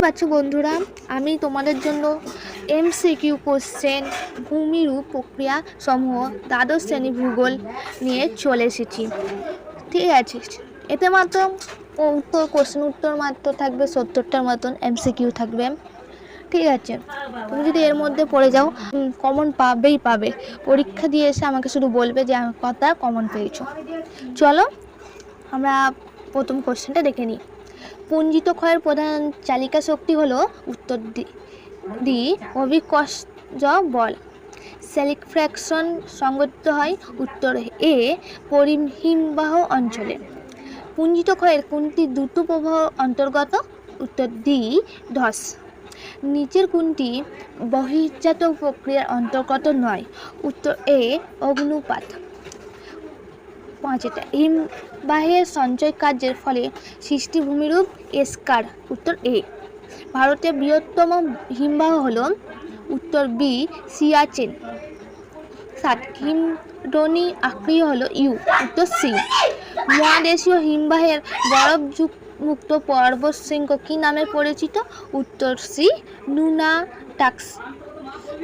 পাচ্ছ বন্ধুরা, আমি তোমাদের জন্য এমসিকিউ কোশ্চেন ভূমিরূপ প্রক্রিয়া সমূহ দ্বাদশ শ্রেণী ভূগোল নিয়ে চলে এসেছি। ঠিক আছে, এতে মাত্র কোশ্চেন উত্তর মাত্র থাকবে 70টার মতন, এমসিকিউ থাকবে। ঠিক আছে, তুমি যদি এর মধ্যে পড়ে যাও কমন পাবে। পরীক্ষা দিয়ে এসে আমাকে শুধু বলবে যে আমার কথা কমন পেয়েছো। চলো আমরা প্রথম কোশ্চেনটা দেখে নিই। পুঞ্জিত ক্ষয়ের প্রধান চালিকা শক্তি হলো উত্তর ডি অভিকর্ষ বল। স্যালিক ফ্র্যাকশন সংঘটিত হয় উত্তর এ পরিহিমবাহ অঞ্চলে। পুঞ্জিত ক্ষয়ের কোনটি দ্রুত প্রবাহ অন্তর্গত? উত্তর ডি ধস। নিচের কোনটি বহির্জাত প্রক্রিয়ার অন্তর্গত নয়? উত্তর এ অগ্নুৎপাত। পাঁচটা হিমবাহের সঞ্চয় কার্যের ফলে সৃষ্টি ভূমিরূপ এস্কার। উত্তর এ। ভারতের বৃহত্তম হিমবাহ হল? উত্তর বি সিয়াচেন। 7 হিমডনি আক্রিয় হলো ইউ। উত্তর সি। মহাদেশীয় হিমবাহের বরফমুক্ত পর্বতশৃঙ্গ কি নামে পরিচিত? উত্তর সি নুনাটাক্স।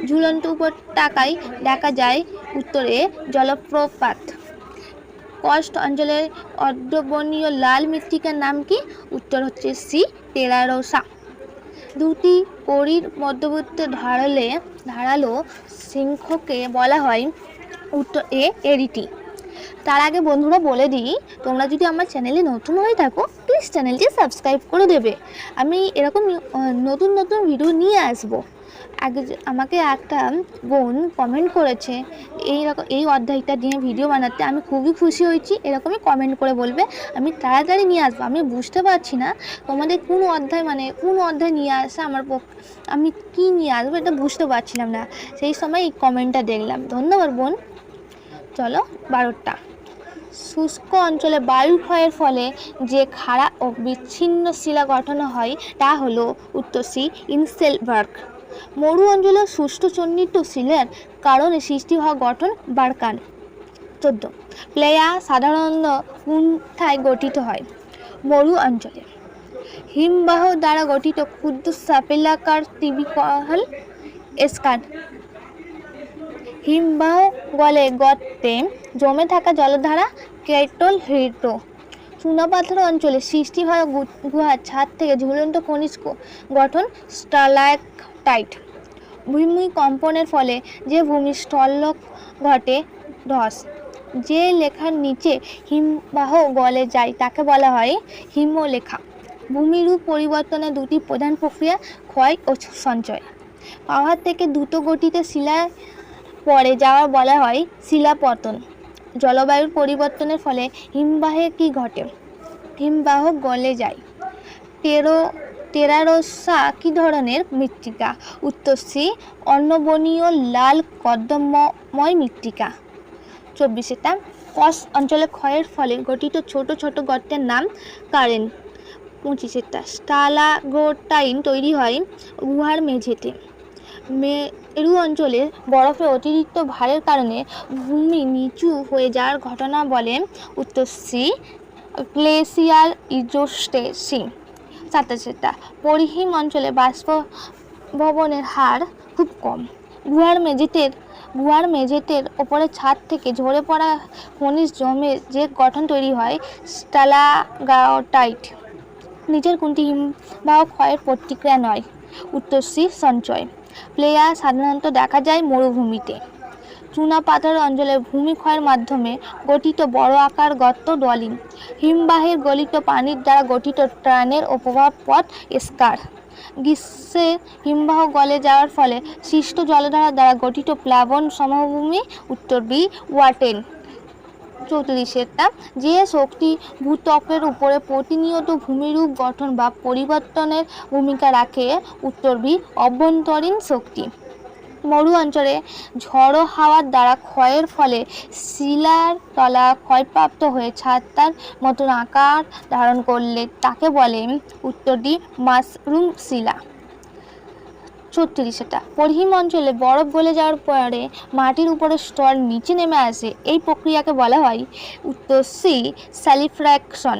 ঝুলন্ত উপত্যকায় দেখা যায় উত্তর এ জলপ্রপাত। কষ্ট অঞ্চলের অর্ধবর্ণীয় লাল মৃত্তিকার নাম কি? উত্তর হচ্ছে সি টেরারোসা। দুটি কড়ির মধ্যবর্তী ধারালো শৃঙ্খকে বলা হয়? উত্তর এ এরিটি। তার আগে বন্ধুরা বলে দিই, তোমরা যদি আমার চ্যানেলে নতুন হয়ে থাকো প্লিজ চ্যানেলটি সাবস্ক্রাইব করে দেবে। আমি এরকম নতুন ভিডিও নিয়ে আসবো। আগে আমাকে একটা বোন কমেন্ট করেছে এই অধ্যায়টা নিয়ে ভিডিও বানাতে, আমি খুবই খুশি হয়েছি। এরকমই কমেন্ট করে বলবে, আমি তাড়াতাড়ি নিয়ে আসবো। আমি বুঝতে পারছি না তোমাদের কোন অধ্যায় নিয়ে আসা আমি কি নিয়ে আসবো এটা বুঝতে পারছিলাম না, সেই সময় এই কমেন্টটা দেখলাম। ধন্যবাদ বোন। চলো 12টা। শুষ্ক অঞ্চলে বায়ু ক্ষয়ের ফলে যে খাড়া ও বিচ্ছিন্ন শিলা গঠন হয় তা হলো উত্তর সি ইনসেলবার্গ। মরু অঞ্চলে শুষ্ক চন্নিত শিলার কারণে সৃষ্টি হওয়া গঠন বারকান। 14 প্লেয়া সাধারণত কোথায় গঠিত হয়? মরু অঞ্চলে। হিমবাহ দ্বারা গঠিত ক্ষুদ্র সাপেলাকার টিবিকল এস্কার। হিমবাহ গলে গর্তে জমে থাকা জলধারা কেটল হ্রদ। চুনাপাথর অঞ্চলে সৃষ্টি হওয়া গুহার ছাদ থেকে ঝুলন্ত খনিজ গঠন স্টালাকটাইট। ভূমিকম্পনের ফলে যে ভূমিস্খলন ঘটে ধস। যে লেখার নিচে হিমবাহ গলে যায় তাকে বলা হয় হিমলেখা। ভূমিরূপ পরিবর্তনের দুটি প্রধান প্রক্রিয়া ক্ষয় ও সঞ্চয়। পাহাড় থেকে দ্রুত গতিতে শিলা পড়ে যাওয়া বলা হয় শিলাপতন। জলবায়ুর পরিবর্তনের ফলে হিমবাহে কি ঘটে? হিমবাহ গলে যায়। টেরারোসা কি ধরনের মৃত্তিকা? উত্তর সি অর্ণবনীয় লাল কর্দমময় মৃত্তিকা। 24টা কষ্ট অঞ্চলে ক্ষয়ের ফলে গঠিত ছোট ছোট গর্তের নাম কারেন। 25টা স্টালাগোটাইন তৈরি হয় গুহার মেঝেতে। মেরু অঞ্চলে বরফের অতিরিক্ত ভারের কারণে ভূমি নিচু হয়ে যাওয়ার ঘটনা বলে? উত্তর সি গ্লেসিয়ার ইজোস্টেসিস। 27টা পরিহিম অঞ্চলে বাষ্পভবনের হার খুব কম। গুহার মেঝেতের ওপরে ছাদ থেকে ঝরে পড়া খনিজ জমে যে গঠন তৈরি হয় স্টালাগাটাইট। নিচের কোনটি হিমবাহ ক্ষয়ের প্রতিক্রিয়া নয়? উত্তর সি সঞ্চয়। প্লেয়া সাধারণত দেখা যায় মরুভূমিতে। চুনাপাথর অঞ্চলে ভূমি ক্ষয়ের মাধ্যমে গঠিত বড় আকার গর্ত ডলিং। হিমবাহের গলিত পানির দ্বারা গঠিত টানেল ও প্রবাহ পথ এস্কার। গ্রীষ্মে হিমবাহ গলে যাওয়ার ফলে সৃষ্ট জলধারা দ্বারা গঠিত প্লাবন সমভূমি। উত্তর বি ওয়াটেন। 34টা যে শক্তি ভূত্বকের উপরে প্রতিনিয়ত ভূমিরূপ গঠন বা পরিবর্তনের ভূমিকা রাখে? উত্তর বি অভ্যন্তরীণ শক্তি। মরু অঞ্চলে ঝড়ো হাওয়ার দ্বারা ক্ষয়ের ফলে শিলার তলা ক্ষয়প্রাপ্ত হয়ে ছাতার মতন আকার ধারণ করলে তাকে বলে? উত্তর ডি মাশরুম শিলা। 36টা পরিহিম অঞ্চলে বরফ গলে যাওয়ার পরে মাটির উপরের স্তর নিচে নেমে আসে, এই প্রক্রিয়াকে বলা হয়? উত্তর সি স্যালিফ্র্যাকশন।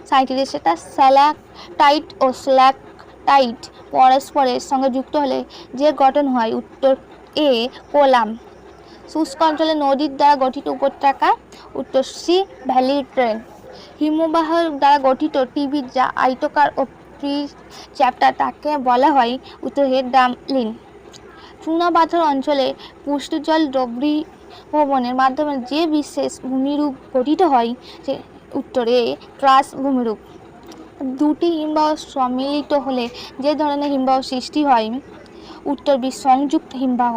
37টা স্যালাকটাইট ও স্ট্যালাকটাইট পরস্পরের সঙ্গে যুক্ত হলে যে গঠন হয়? উত্তর এ কোলাম। শুষ্ক অঞ্চলে নদীর দ্বারা গঠিত উপত্যকা? উত্তর সি ভ্যালি ট্রেন। হিমবাহ দ্বারা গঠিত টিভি যা আয়তকার ও চ্যাপ্টার তাকে বলা হয়? উত্তর এ ডামলিন। চুনাপাথর অঞ্চলে পুষ্ট জল দ্রবীভবনের মাধ্যমে যে বিশেষ ভূমিরূপ গঠিত হয় সে? উত্তর এ ট্রাস ভূমিরূপ। দুটি হিমবাহ সম্মিলিত হলে যে ধরনের হিমবাহ সৃষ্টি হয়? উত্তর বি সংযুক্ত হিমবাহ।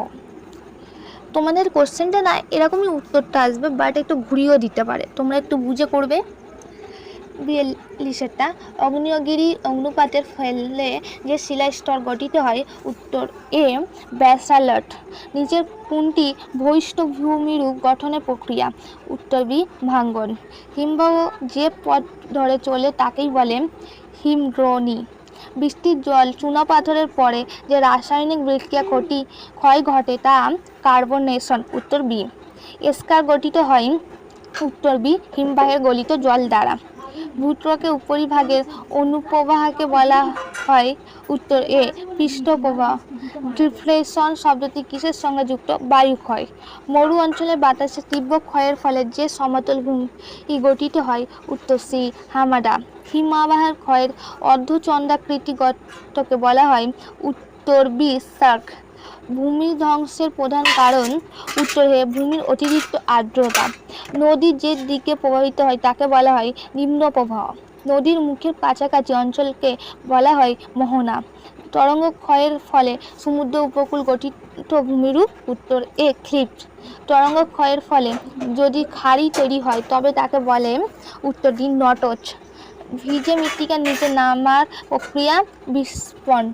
তোমাদের কোশ্চেনটা না এরকমই উত্তরটা আসবে, বাট একটু ঘুরিয়েও দিতে পারে, তোমরা একটু বুঝে করবে। 42 আগ্নেয়গিরি অগ্নুৎপাতের ফলে যে শিলাস্তর গঠিত হয়? উত্তর এ ব্যাসাল্ট। নিচের কোনটি ভূইষ্ঠ ভূমিরূপ গঠনের প্রক্রিয়া? উত্তর বি ভাঙ্গন। হিমবাহ যে পথ ধরে চলে তাকেই বলে হিমদ্রোণী। বৃষ্টির জল চুনাপাথরের পরে যে রাসায়নিক বিক্রিয়া ক্ষয় ঘটে তা কার্বনেশন। উত্তর বি। এস্কার গঠিত হয়? উত্তর বি হিমবাহের গলিত জল দ্বারা। ভূত্বকের উপরিভাগের অনুপ্রবাহকে বলা হয়? উত্তর এ পৃষ্ঠপ্রবাহ। ডিফ্লেশন শব্দটি কিসের সঙ্গে যুক্ত? বায়ুক্ষয়। মরু অঞ্চলে বাতাসের তীব্র ক্ষয়ের ফলে যে সমতল ভূমি গঠিত হয়? উত্তর সি হামাডা। হিমবাহের ক্ষয়ের অর্ধচন্দ্রাকৃতি গর্তকে বলা হয়? উত্তর বি সার্ক। ভূমি ধ্বংসের প্রধান কারণ? উত্তর এ ভূমির অতিরিক্ত আর্দ্রতা। নদী যে দিকে প্রবাহিত হয় তাকে বলা হয় নিম্ন প্রবাহ। নদীর মুখের কাছাকাছি অঞ্চলকে বলা হয় মোহনা। তরঙ্গ ক্ষয়ের ফলে সমুদ্র উপকূল গঠিত ভূমিরূপ? উত্তর এ ক্লিফট। তরঙ্গ ক্ষয়ের ফলে যদি খাড়ি তৈরি হয় তবে তাকে বলে? উত্তর ডি নটচ। ভিজে মৃত্তিকার নিচে নামার প্রক্রিয়া? বিস্ফোরণ।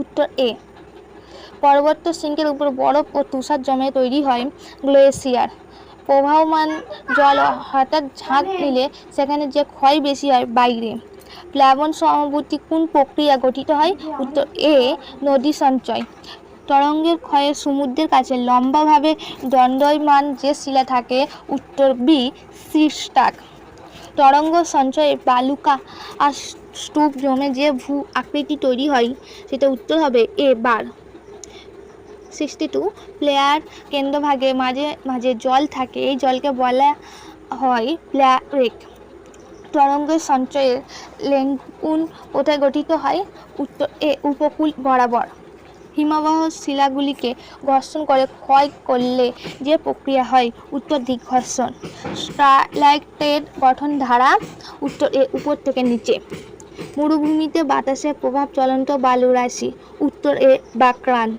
উত্তর এ। পর্বত শৃঙ্গের উপর বরফ ও তুষার জমে তৈরি হয় গ্লেসিয়ার। প্রবাহমান জল হঠাৎ ঝাঁক নিলে সেখানে যে ক্ষয় বেশি হয় বাইরে। প্লাবন সমভূতি কোন প্রক্রিয়া গঠিত হয়? উত্তর এ নদী সঞ্চয়। তরঙ্গের ক্ষয়ে সমুদ্রের কাছে লম্বাভাবে দণ্ডায়মান যে শিলা থাকে? উত্তর বি সিস্টাক। তরঙ্গ সঞ্চয়ে বালুকা আর স্তূপ জমে যে ভূ আকৃতি তৈরি হয় সেটা উত্তর হবে এ বার। 62 প্লেয়ার কেন্দ্রভাগে মাঝে মাঝে জল থাকে, এই জলকে বলা হয় প্লেয়ারেক। তরঙ্গের সঞ্চয়ের লেগুন কোথায় গঠিত হয়? উত্তর এ উপকূল বরাবর। হিমবাহ শিলাগুলিকে ঘর্ষণ করে ক্ষয় করলে যে প্রক্রিয়া হয়? উত্তর ডি ঘর্ষণ। স্টালাকটাইট গঠন ধারা? উত্তর এ উপর থেকে নিচে। মরুভূমিতে বাতাসের প্রভাব চলন্ত বালু রাশি? উত্তর এ বাকরান।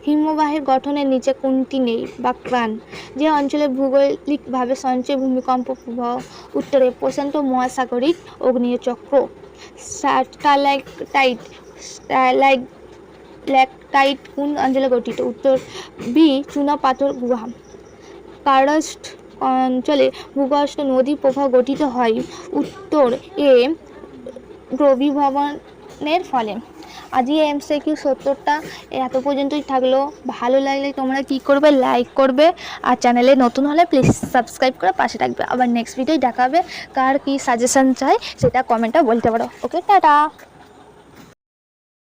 হিমবাহের গঠনের নিচে কোনটি নেই? বাকরান। যে অঞ্চলে ভৌগোলিকভাবে সঞ্চয় ভূমিকম্প প্রবাহ? উত্তরে প্রশান্ত মহাসাগরিক আগ্নেয়চক্র। স্টালাকটাইট কোন অঞ্চলে গঠিত? উত্তর বি চুনাপাথর গুহা। কার্স্ট অঞ্চলে ভূগর্ভস্থ নদী প্রবাহ গঠিত হয়? উত্তর এ দ্রবীভবনের ফলে। আজই এমসিকিউ 70টা এত পর্যন্তই থাকলো। ভালো লাগলে তোমরা কি করবে? লাইক করবে, আর চ্যানেলে নতুন হলে প্লিজ সাবস্ক্রাইব করে পাশে থাকবে। আবার নেক্সট ভিডিওয় দেখা হবে। কার কি সাজেশন চাই সেটা কমেন্টে বলতে পারো। ওকে, টাটা।